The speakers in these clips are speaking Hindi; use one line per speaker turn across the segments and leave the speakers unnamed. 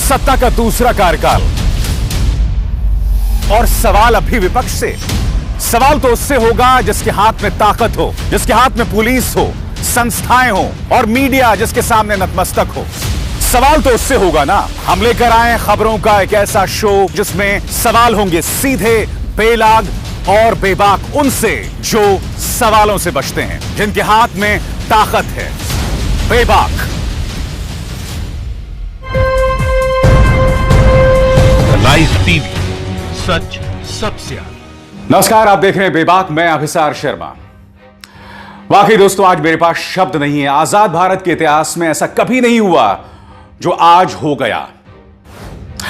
सत्ता का दूसरा कार्यकाल और सवाल अब भी विपक्ष से। सवाल तो उससे होगा जिसके हाथ में ताकत हो, जिसके हाथ में पुलिस हो, संस्थाएं हो और मीडिया जिसके सामने नतमस्तक हो। सवाल तो उससे होगा ना। हम लेकर आए खबरों का एक ऐसा शो जिसमें सवाल होंगे सीधे, बेलाग और बेबाक उनसे जो सवालों से बचते हैं, जिनके हाथ में ताकत है। बेबाक
लाइव टीवी, सच सबसे आगे।
नमस्कार, आप देख रहे हैं बेबाक। मैं अभिसार शर्मा। वाकई दोस्तों, आज मेरे पास शब्द नहीं है। आजाद भारत के इतिहास में ऐसा कभी नहीं हुआ जो आज हो गया।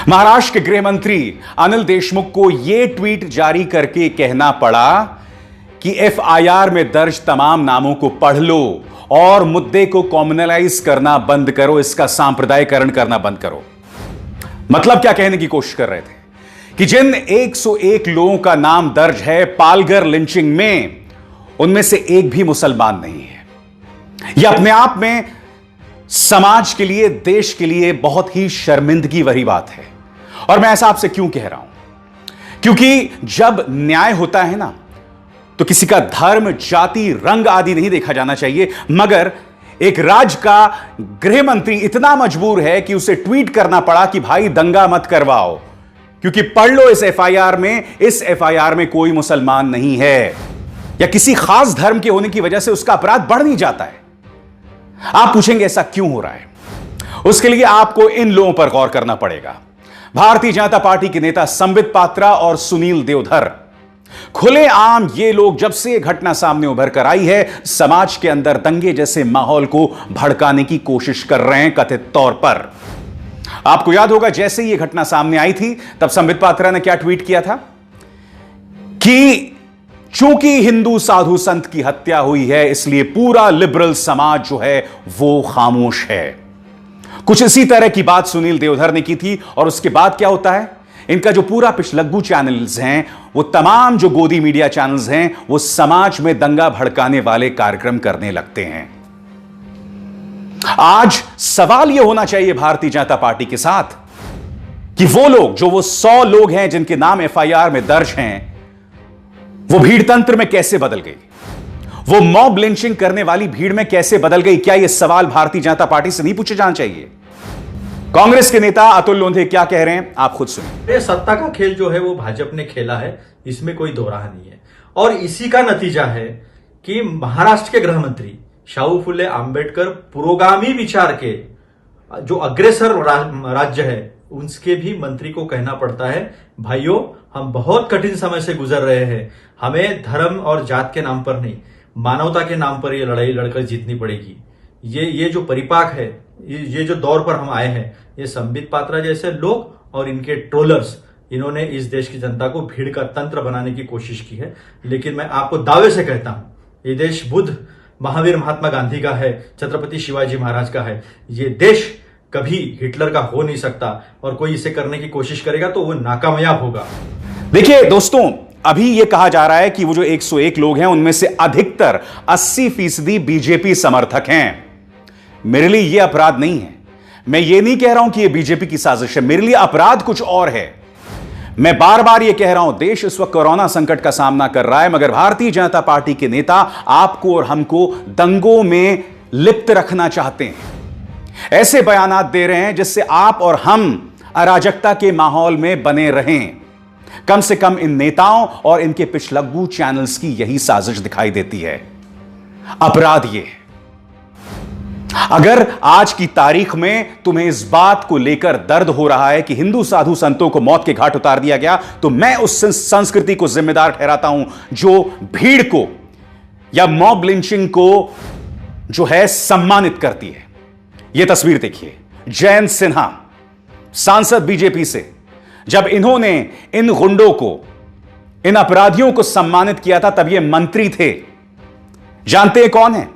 महाराष्ट्र के गृह मंत्री अनिल देशमुख को यह ट्वीट जारी करके कहना पड़ा कि एफआईआर में दर्ज तमाम नामों को पढ़ लो और मुद्दे को कॉमनलाइज करना बंद करो, इसका सांप्रदायिकरण करना बंद करो। मतलब क्या कहने की कोशिश कर रहे थे कि जिन 101 लोगों का नाम दर्ज है पालघर लिंचिंग में, उनमें से एक भी मुसलमान नहीं है। यह अपने आप में समाज के लिए, देश के लिए बहुत ही शर्मिंदगी भरी बात है। और मैं ऐसा आपसे क्यों कह रहा हूं? क्योंकि जब न्याय होता है ना, तो किसी का धर्म, जाति, रंग आदि नहीं देखा जाना चाहिए। मगर एक राज्य का गृह मंत्री इतना मजबूर है कि उसे ट्वीट करना पड़ा कि भाई दंगा मत करवाओ, क्योंकि पढ़ लो इस एफआईआर में कोई मुसलमान नहीं है, या किसी खास धर्म के होने की वजह से उसका अपराध बढ़ नहीं जाता है। आप पूछेंगे ऐसा क्यों हो रहा है? उसके लिए आपको इन लोगों पर गौर करना पड़ेगा। भारतीय जनता पार्टी के नेता संबित पात्रा और सुनील देवधर, खुलेआम ये लोग जब से यह घटना सामने उभर कर आई है, समाज के अंदर दंगे जैसे माहौल को भड़काने की कोशिश कर रहे हैं कथित तौर पर। आपको याद होगा, जैसे ही यह घटना सामने आई थी तब संबित पात्रा ने क्या ट्वीट किया था कि चूंकि हिंदू साधु संत की हत्या हुई है, इसलिए पूरा लिबरल समाज जो है वो खामोश है। कुछ इसी तरह की बात सुनील देवधर ने की थी। और उसके बाद क्या होता है, इनका जो पूरा पिछलग्गू चैनल्स हैं, वो तमाम जो गोदी मीडिया चैनल्स हैं, वो समाज में दंगा भड़काने वाले कार्यक्रम करने लगते हैं। आज सवाल यह होना चाहिए भारतीय जनता पार्टी के साथ कि वो लोग, जो वो 100 लोग हैं जिनके नाम एफआईआर में दर्ज हैं, वो भीड़ तंत्र में कैसे बदल गई? वो मॉब लिंचिंग करने वाली भीड़ में कैसे बदल गई? क्या यह सवाल भारतीय जनता पार्टी से नहीं पूछे जाना चाहिए? कांग्रेस के नेता अतुल लोंढे क्या कह रहे हैं, आप खुद सुनिए।
सत्ता का खेल जो है वो भाजपा ने खेला है, इसमें कोई दो राह नहीं है। और इसी का नतीजा है कि महाराष्ट्र के गृह मंत्री शाहू फुले आंबेडकर पुरोगामी विचार के जो अग्रेसर राज्य है, उनके भी मंत्री को कहना पड़ता है, भाइयों हम बहुत कठिन समय से गुजर रहे हैं, हमें धर्म और जात के नाम पर नहीं, मानवता के नाम पर यह लड़ाई लड़कर जीतनी पड़ेगी। ये जो परिपाक है, ये जो दौर पर हम आए हैं, ये संबित पात्रा जैसे लोग और इनके ट्रोलर्स, इन्होंने इस देश की जनता को भीड़ का तंत्र बनाने की कोशिश की है। लेकिन मैं आपको दावे से कहता हूं, ये देश बुद्ध महावीर महात्मा गांधी का है, छत्रपति शिवाजी महाराज का है। ये देश कभी हिटलर का हो नहीं सकता, और कोई इसे करने की कोशिश करेगा तो वो नाकामयाब होगा।
देखिए दोस्तों, अभी यह कहा जा रहा है कि वो जो 101 लोग हैं, उनमें से अधिकतर 80% बीजेपी समर्थक हैं। मेरे लिए यह अपराध नहीं है। मैं ये नहीं कह रहा हूं कि यह बीजेपी की साजिश है। मेरे लिए अपराध कुछ और है। मैं बार बार यह कह रहा हूं, देश इस वक्त कोरोना संकट का सामना कर रहा है, मगर भारतीय जनता पार्टी के नेता आपको और हमको दंगों में लिप्त रखना चाहते हैं। ऐसे बयानात दे रहे हैं जिससे आप और हम अराजकता के माहौल में बने रहें। कम से कम इन नेताओं और इनके पिछलग्गू चैनल्स की यही साजिश दिखाई देती है। अपराध ये है। अगर आज की तारीख में तुम्हें इस बात को लेकर दर्द हो रहा है कि हिंदू साधु संतों को मौत के घाट उतार दिया गया, तो मैं उस संस्कृति को जिम्मेदार ठहराता हूं जो भीड़ को या मॉब लिंचिंग को जो है सम्मानित करती है। यह तस्वीर देखिए, जयंत सिन्हा सांसद बीजेपी से, जब इन्होंने इन गुंडों को, इन अपराधियों को सम्मानित किया था, तब ये मंत्री थे। जानते हैं कौन है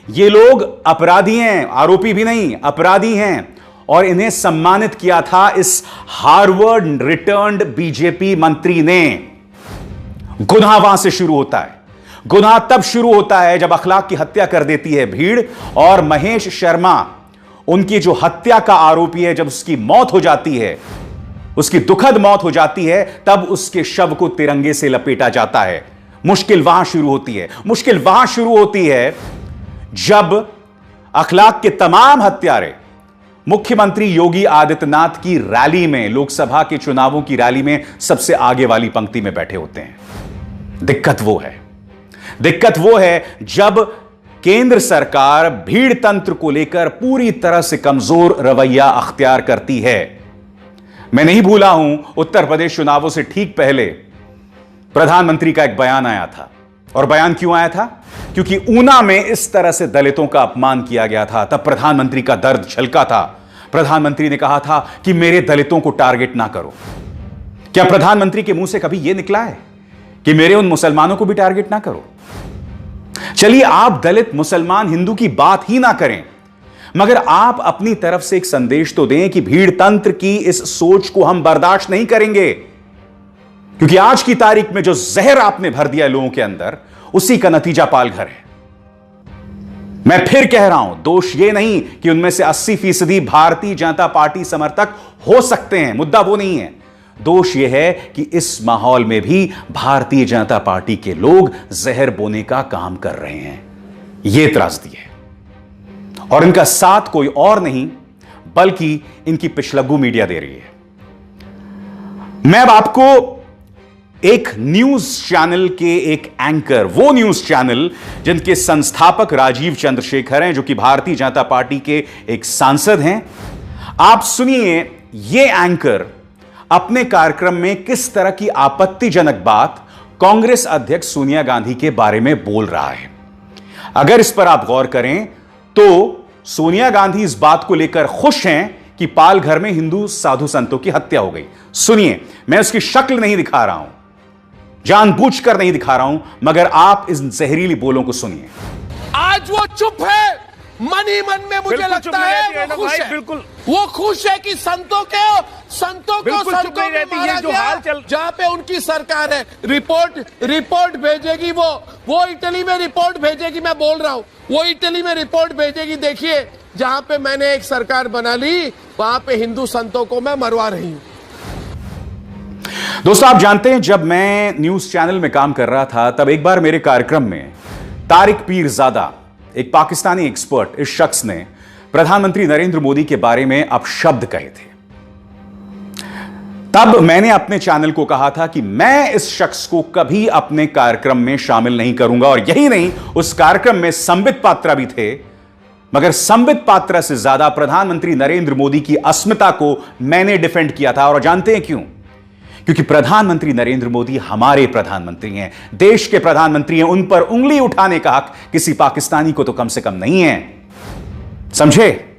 ये लोग? अपराधी हैं, आरोपी भी नहीं, अपराधी हैं। और इन्हें सम्मानित किया था इस हार्वर्ड रिटर्न्ड बीजेपी मंत्री ने। गुनाह वहां से शुरू होता है। गुनाह तब शुरू होता है जब अखलाक की हत्या कर देती है भीड़, और महेश शर्मा उनकी जो हत्या का आरोपी है, जब उसकी मौत हो जाती है, उसकी दुखद मौत हो जाती है, तब उसके शव को तिरंगे से लपेटा जाता है। मुश्किल वहां शुरू होती है। मुश्किल वहां शुरू होती है जब अखलाक के तमाम हत्यारे मुख्यमंत्री योगी आदित्यनाथ की रैली में, लोकसभा के चुनावों की रैली में सबसे आगे वाली पंक्ति में बैठे होते हैं। दिक्कत वो है जब केंद्र सरकार भीड़ तंत्र को लेकर पूरी तरह से कमजोर रवैया अख्तियार करती है। मैं नहीं भूला हूं, उत्तर प्रदेश चुनावों से ठीक पहले प्रधानमंत्री का एक बयान आया था। और बयान क्यों आया था? क्योंकि ऊना में इस तरह से दलितों का अपमान किया गया था। तब प्रधानमंत्री का दर्द झलका था। प्रधानमंत्री ने कहा था कि मेरे दलितों को टारगेट ना करो। क्या प्रधानमंत्री के मुंह से कभी यह निकला है कि मेरे उन मुसलमानों को भी टारगेट ना करो? चलिए, आप दलित, मुसलमान, हिंदू की बात ही ना करें, मगर आप अपनी तरफ से एक संदेश तो दें कि भीड़ तंत्र की इस सोच को हम बर्दाश्त नहीं करेंगे। क्योंकि आज की तारीख में जो जहर आपने भर दिया लोगों के अंदर, उसी का नतीजा पालघर है। मैं फिर कह रहा हूं, दोष यह नहीं कि उनमें से 80% भारतीय जनता पार्टी समर्थक हो सकते हैं, मुद्दा वो नहीं है। दोष यह है कि इस माहौल में भी भारतीय जनता पार्टी के लोग जहर बोने का काम कर रहे हैं। यह त्रासदी है। और इनका साथ कोई और नहीं बल्कि इनकी पिछलग्गू मीडिया दे रही है। मैं अब आपको एक न्यूज चैनल के एक एंकर, वो न्यूज चैनल जिनके संस्थापक राजीव चंद्रशेखर हैं, जो कि भारतीय जनता पार्टी के एक सांसद हैं, आप सुनिए ये एंकर अपने कार्यक्रम में किस तरह की आपत्तिजनक बात कांग्रेस अध्यक्ष सोनिया गांधी के बारे में बोल रहा है। अगर इस पर आप गौर करें तो सोनिया गांधी इस बात को लेकर खुश हैं कि पालघर में हिंदू साधु संतों की हत्या हो गई। सुनिए, मैं उसकी शक्ल नहीं दिखा रहा हूं, जानबूझकर नहीं दिखा रहा हूं, मगर आप इस जहरीली बोलों को सुनिए।
आज वो चुप है, मन ही मन में मुझे लगता है वो खुश है। बिल्कुल वो खुश है कि संतों को सड़कों में मारा गया, जहां पे उनकी सरकार है। रिपोर्ट भेजेगी वो इटली में रिपोर्ट भेजेगी। मैं बोल रहा हूं, वो इटली में रिपोर्ट भेजेगी। देखिए, जहां पे मैंने एक सरकार बना ली, वहां पे हिंदू संतों को मैं मरवा रही हूं।
दोस्तों, आप जानते हैं, जब मैं न्यूज चैनल में काम कर रहा था, तब एक बार मेरे कार्यक्रम में तारिक पीरजादा, एक पाकिस्तानी एक्सपर्ट, इस शख्स ने प्रधानमंत्री नरेंद्र मोदी के बारे में अपशब्द कहे थे। तब मैंने अपने चैनल को कहा था कि मैं इस शख्स को कभी अपने कार्यक्रम में शामिल नहीं करूंगा। और यही नहीं, उस कार्यक्रम में संबित पात्रा भी थे, मगर संबित पात्रा से ज्यादा प्रधानमंत्री नरेंद्र मोदी की अस्मिता को मैंने डिफेंड किया था। और जानते हैं क्यों? क्योंकि प्रधानमंत्री नरेंद्र मोदी हमारे प्रधानमंत्री हैं, देश के प्रधानमंत्री हैं। उन पर उंगली उठाने का हक किसी पाकिस्तानी को तो कम से कम नहीं है, समझे?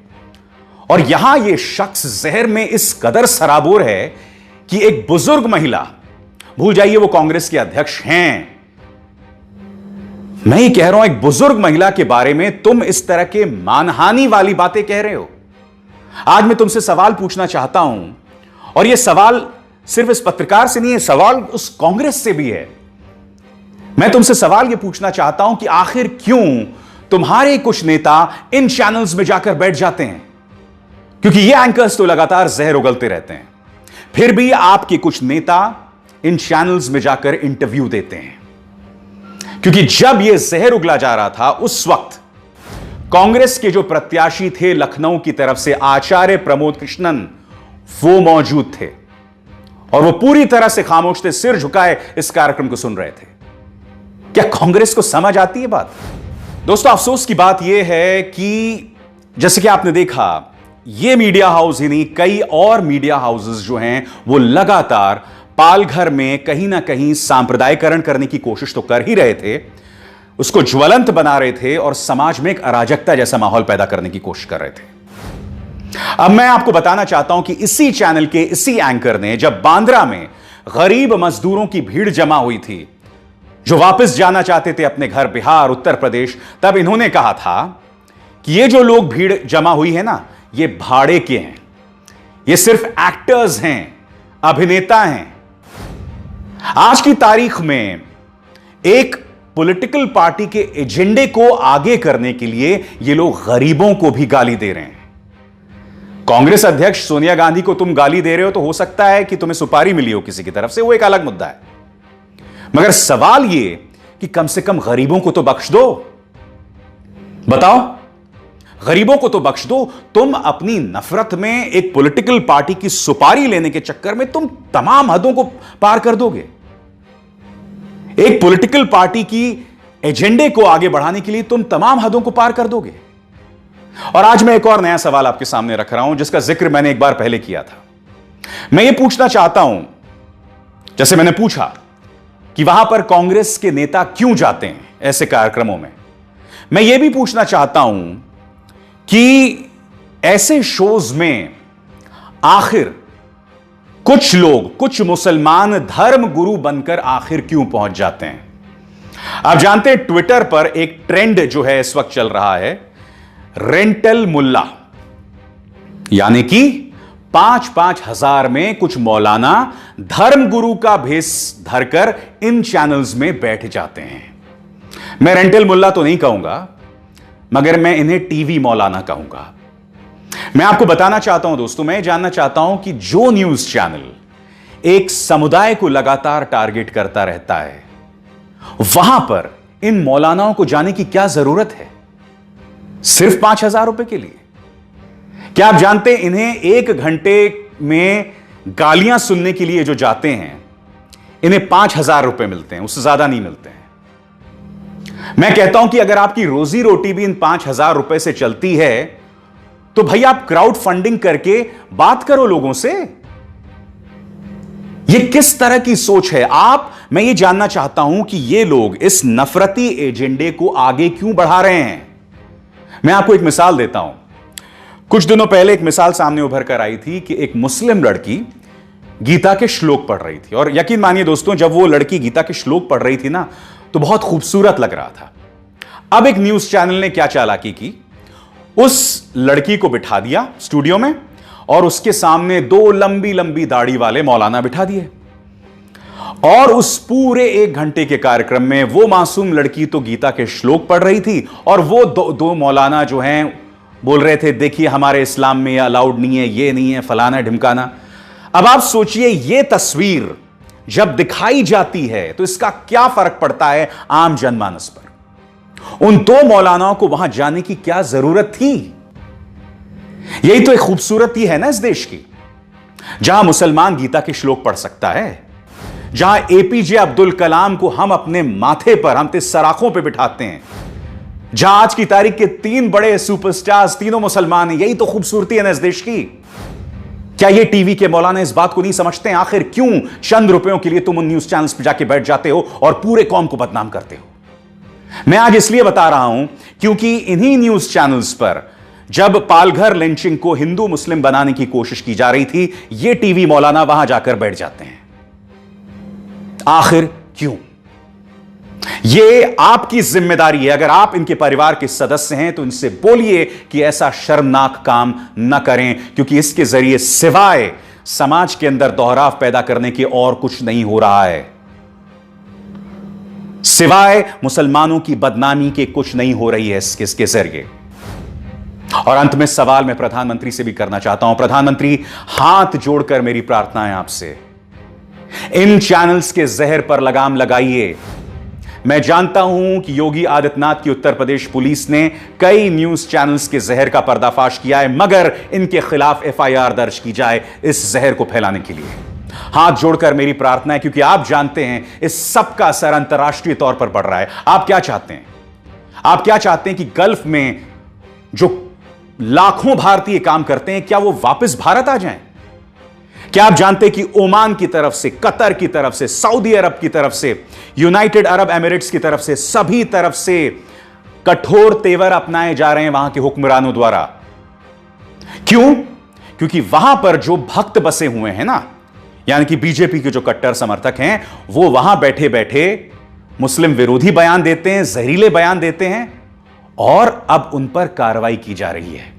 और यहां यह शख्स जहर में इस कदर सराबोर है कि एक बुजुर्ग महिला, भूल जाइए वो कांग्रेस के अध्यक्ष हैं, मैं ही कह रहा हूं, एक बुजुर्ग महिला के बारे में तुम इस तरह के मानहानि वाली बातें कह रहे हो। आज मैं तुमसे सवाल पूछना चाहता हूं, और यह सवाल सिर्फ इस पत्रकार से नहीं है, सवाल उस कांग्रेस से भी है। मैं तुमसे सवाल यह पूछना चाहता हूं कि आखिर क्यों तुम्हारे कुछ नेता इन चैनल्स में जाकर बैठ जाते हैं? क्योंकि ये एंकर्स तो लगातार जहर उगलते रहते हैं, फिर भी आपके कुछ नेता इन चैनल्स में जाकर इंटरव्यू देते हैं। क्योंकि जब यह जहर उगला जा रहा था, उस वक्त कांग्रेस के जो प्रत्याशी थे लखनऊ की तरफ से, आचार्य प्रमोद कृष्णन, वो मौजूद थे और वो पूरी तरह से खामोश थे, सिर झुकाए इस कार्यक्रम को सुन रहे थे। क्या कांग्रेस को समझ आती है बात? दोस्तों, अफसोस की बात यह है कि जैसे कि आपने देखा, ये मीडिया हाउस ही नहीं, कई और मीडिया हाउसेस जो हैं वो लगातार पालघर में कहीं ना कहीं सांप्रदायिकरण करने की कोशिश तो कर ही रहे थे, उसको ज्वलंत बना रहे थे और समाज में एक अराजकता जैसा माहौल पैदा करने की कोशिश कर रहे थे। अब मैं आपको बताना चाहता हूं कि इसी चैनल के इसी एंकर ने, जब बांद्रा में गरीब मजदूरों की भीड़ जमा हुई थी जो वापस जाना चाहते थे अपने घर बिहार, उत्तर प्रदेश, तब इन्होंने कहा था कि ये जो लोग भीड़ जमा हुई है ना, ये भाड़े के हैं, ये सिर्फ एक्टर्स हैं, अभिनेता हैं। आज की तारीख में एक पॉलिटिकल पार्टी के एजेंडे को आगे करने के लिए ये लोग गरीबों को भी गाली दे रहे हैं। कांग्रेस अध्यक्ष सोनिया गांधी को तुम गाली दे रहे हो तो हो सकता है कि तुम्हें सुपारी मिली हो किसी की तरफ से, वो एक अलग मुद्दा है। मगर सवाल यह कि कम से कम गरीबों को तो बख्श दो। बताओ, गरीबों को तो बख्श दो। तुम अपनी नफरत में एक पॉलिटिकल पार्टी की सुपारी लेने के चक्कर में तुम तमाम हदों को पार कर दोगे। एक पॉलिटिकल पार्टी की एजेंडे को आगे बढ़ाने के लिए तुम तमाम हदों को पार कर दोगे। और आज मैं एक और नया सवाल आपके सामने रख रहा हूं, जिसका जिक्र मैंने एक बार पहले किया था। मैं ये पूछना चाहता हूं, जैसे मैंने पूछा कि वहां पर कांग्रेस के नेता क्यों जाते हैं ऐसे कार्यक्रमों में, मैं ये भी पूछना चाहता हूं कि ऐसे शोज में आखिर कुछ लोग, कुछ मुसलमान धर्म गुरु बनकर आखिर क्यों पहुंच जाते हैं। आप जानते हैं ट्विटर पर एक ट्रेंड जो है इस वक्त चल रहा है, रेंटल मुल्ला, यानी कि 5-5 हजार में कुछ मौलाना धर्म गुरु का भेष धरकर इन चैनल्स में बैठ जाते हैं। मैं रेंटल मुल्ला तो नहीं कहूंगा, मगर मैं इन्हें टीवी मौलाना कहूंगा। मैं आपको बताना चाहता हूं दोस्तों, मैं जानना चाहता हूं कि जो न्यूज चैनल एक समुदाय को लगातार टारगेट करता रहता है, वहां पर इन मौलानाओं को जाने की क्या जरूरत है सिर्फ 5,000 रुपए के लिए? क्या आप जानते हैं इन्हें 1 घंटे में गालियां सुनने के लिए जो जाते हैं, इन्हें 5,000 रुपए मिलते हैं, उससे ज्यादा नहीं मिलते हैं। मैं कहता हूं कि अगर आपकी रोजी रोटी भी इन 5,000 रुपए से चलती है तो भाई आप क्राउड फंडिंग करके बात करो लोगों से। यह किस तरह की सोच है मैं ये जानना चाहता हूं कि ये लोग इस नफरती एजेंडे को आगे क्यों बढ़ा रहे हैं। मैं आपको एक मिसाल देता हूं। कुछ दिनों पहले एक मिसाल सामने उभर कर आई थी कि एक मुस्लिम लड़की गीता के श्लोक पढ़ रही थी, और यकीन मानिए दोस्तों, जब वो लड़की गीता के श्लोक पढ़ रही थी ना, तो बहुत खूबसूरत लग रहा था। अब एक न्यूज चैनल ने क्या चालाकी की, उस लड़की को बिठा दिया स्टूडियो में और उसके सामने 2 लंबी लंबी दाढ़ी वाले मौलाना बिठा दिए, और उस पूरे 1 घंटे के कार्यक्रम में वो मासूम लड़की तो गीता के श्लोक पढ़ रही थी, और वो दो मौलाना जो हैं बोल रहे थे, देखिए हमारे इस्लाम में ये अलाउड नहीं है, ये नहीं है, फलाना ढिमकाना। अब आप सोचिए, ये तस्वीर जब दिखाई जाती है तो इसका क्या फर्क पड़ता है आम जनमानस पर। उन 2 मौलानाओं को वहां जाने की क्या जरूरत थी? यही तो एक खूबसूरती है ना इस देश की, जहां मुसलमान गीता के श्लोक पढ़ सकता है, जहां एपीजे अब्दुल कलाम को हम अपने माथे पर, हम सराखों पर बिठाते हैं, जहां आज की तारीख के 3 बड़े सुपरस्टार्स तीनों मुसलमान हैं। यही तो खूबसूरती है ना इस देश की। क्या ये टीवी के मौलाना इस बात को नहीं समझते हैं? आखिर क्यों चंद रुपयों के लिए तुम उन न्यूज चैनल्स पर जाके बैठ जाते हो और पूरे कौम को बदनाम करते हो? मैं आज इसलिए बता रहा हूं क्योंकि इन्हीं न्यूज चैनल्स पर जब पालघर लिंचिंग को हिंदू मुस्लिम बनाने की कोशिश की जा रही थी, ये टीवी मौलाना वहां जाकर बैठ जाते हैं। आखिर क्यों? यह आपकी जिम्मेदारी है। अगर आप इनके परिवार के सदस्य हैं तो इनसे बोलिए कि ऐसा शर्मनाक काम न करें, क्योंकि इसके जरिए सिवाय समाज के अंदर दोहराव पैदा करने के और कुछ नहीं हो रहा है। सिवाय मुसलमानों की बदनामी के कुछ नहीं हो रही है इसके जरिए। और अंत में सवाल मैं प्रधानमंत्री से भी करना चाहता हूं। प्रधानमंत्री, हाथ जोड़कर मेरी प्रार्थना है आपसे, इन चैनल्स के जहर पर लगाम लगाइए। मैं जानता हूं कि योगी आदित्यनाथ की उत्तर प्रदेश पुलिस ने कई न्यूज चैनल्स के जहर का पर्दाफाश किया है, मगर इनके खिलाफ एफआईआर दर्ज की जाए इस जहर को फैलाने के लिए। हाथ जोड़कर मेरी प्रार्थना है, क्योंकि आप जानते हैं इस सब का असर अंतर्राष्ट्रीय तौर पर पड़ रहा है। आप क्या चाहते हैं? आप क्या चाहते हैं कि गल्फ में जो लाखों भारतीय काम करते हैं, क्या वो वापस भारत आ जाएं? क्या आप जानते हैं कि ओमान की तरफ से, कतर की तरफ से, सऊदी अरब की तरफ से, यूनाइटेड अरब एमिरेट्स की तरफ से, सभी तरफ से कठोर तेवर अपनाए जा रहे हैं वहां के हुक्मरानों द्वारा। क्यों? क्योंकि वहां पर जो भक्त बसे हुए हैं ना, यानी कि बीजेपी के जो कट्टर समर्थक हैं, वो वहां बैठे बैठे मुस्लिम विरोधी बयान देते हैं, जहरीले बयान देते हैं, और अब उन पर कार्रवाई की जा रही है।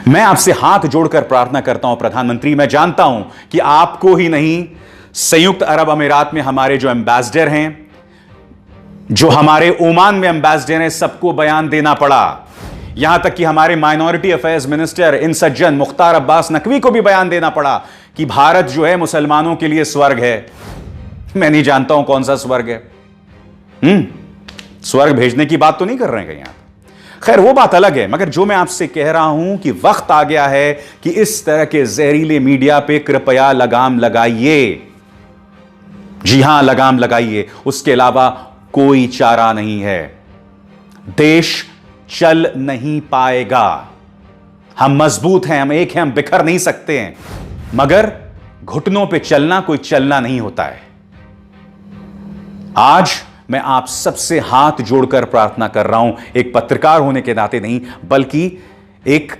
मैं आपसे हाथ जोड़कर प्रार्थना करता हूं प्रधानमंत्री, मैं जानता हूं कि आपको ही नहीं, संयुक्त अरब अमीरात में हमारे जो एम्बेसडर हैं, जो हमारे ओमान में एम्बेसडर हैं, सबको बयान देना पड़ा। यहां तक कि हमारे माइनॉरिटी अफेयर्स मिनिस्टर इन सज्जन मुख्तार अब्बास नकवी को भी बयान देना पड़ा कि भारत जो है मुसलमानों के लिए स्वर्ग है। मैं नहीं जानता हूं कौन सा स्वर्ग है। स्वर्ग भेजने की बात तो नहीं कर रहे हैं कहीं आप। खैर वो बात अलग है, मगर जो मैं आपसे कह रहा हूं कि वक्त आ गया है कि इस तरह के जहरीले मीडिया पे कृपया लगाम लगाइए। जी हां, लगाम लगाइए, उसके अलावा कोई चारा नहीं है। देश चल नहीं पाएगा। हम मजबूत हैं, हम एक हैं, हम बिखर नहीं सकते हैं, मगर घुटनों पे चलना कोई चलना नहीं होता है। आज मैं आप सबसे हाथ जोड़कर प्रार्थना कर रहा हूं, एक पत्रकार होने के नाते नहीं, बल्कि एक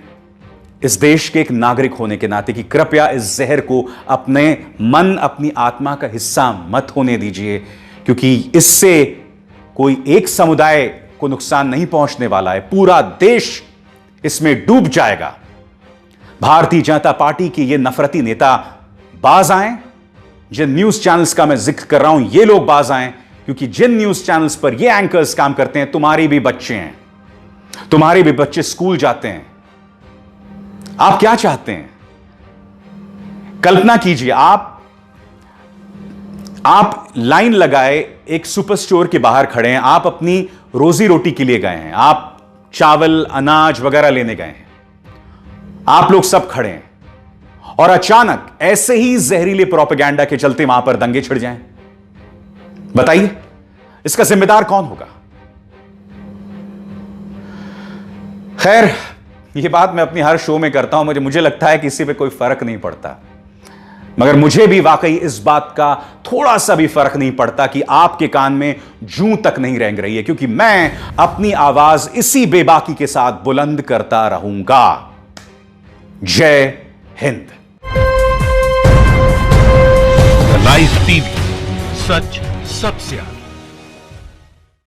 इस देश के एक नागरिक होने के नाते, कि कृपया इस जहर को अपने मन, अपनी आत्मा का हिस्सा मत होने दीजिए, क्योंकि इससे कोई एक समुदाय को नुकसान नहीं पहुंचने वाला है, पूरा देश इसमें डूब जाएगा। भारतीय जनता पार्टी के ये नफरती नेता बाज आए, जिन न्यूज चैनल्स का मैं जिक्र कर रहा हूं ये लोग बाज आए, क्योंकि जिन न्यूज चैनल्स पर ये एंकर्स काम करते हैं, तुम्हारे भी बच्चे हैं, तुम्हारे भी बच्चे स्कूल जाते हैं। आप क्या चाहते हैं? कल्पना कीजिए, आप लाइन लगाए एक सुपर स्टोर के बाहर खड़े हैं, आप अपनी रोजी रोटी के लिए गए हैं, आप चावल अनाज वगैरह लेने गए हैं, आप लोग सब खड़े हैं, और अचानक ऐसे ही जहरीले प्रोपेगेंडा के चलते वहां पर दंगे छिड़ जाएं। बताइए इसका जिम्मेदार कौन होगा? खैर, यह बात मैं अपनी हर शो में करता हूं, मुझे लगता है कि इससे पे कोई फर्क नहीं पड़ता, मगर मुझे भी वाकई इस बात का थोड़ा सा भी फर्क नहीं पड़ता कि आपके कान में जूं तक नहीं रेंग रही है, क्योंकि मैं अपनी आवाज इसी बेबाकी के साथ बुलंद करता रहूंगा। जय हिंद।
लाइव टीवी, सच सबसे आगे।